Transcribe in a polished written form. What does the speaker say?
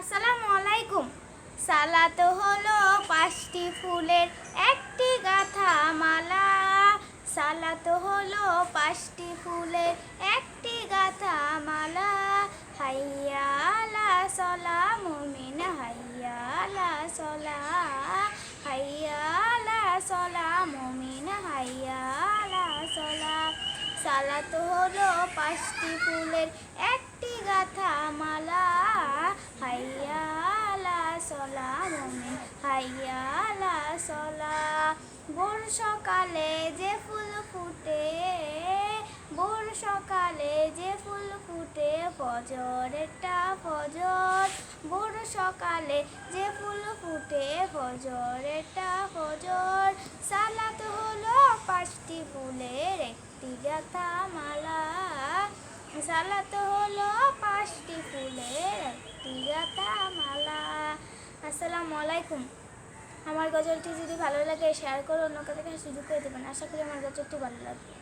আসসালামু আলাইকুম। সালাত হলো পাঁচটি ফুলের একটি গাথা মালা। সালাত হলো পাঁচটি ফুলের একটি গাথা মালা। হাইয়া আলা সলা মুমিন হাইয়া আলা সলা। হাইয়া আলা সলা মুমিন হাইয়া আলা সলা। সালাত হলো পাঁচটি ফুলের একটি গাথা মালা। হাইয়া আলা সলা মুমিন হাইয়া আলা সলা। ভোর সকালে যে ফুল ফুটে, ভোর সকালে যে ফুল ফুটে, ফজরেরটা ফজর। ভোর সকালে যে ফুল ফুটে, ফজরেরটা ফজর। সালাত হলো পাঁচটি ফুলের একটি গাথা মালা। সালাত হলো পাঁচটি ফুলের একটি গাথা মালা। আসসালামু আলাইকুম। আমার গজলটি যদি ভালো লাগে শেয়ার করে অন্য কাছে সুযোগ করে দেবেন। আশা করি আমার গজলটি ভালো লাগবে।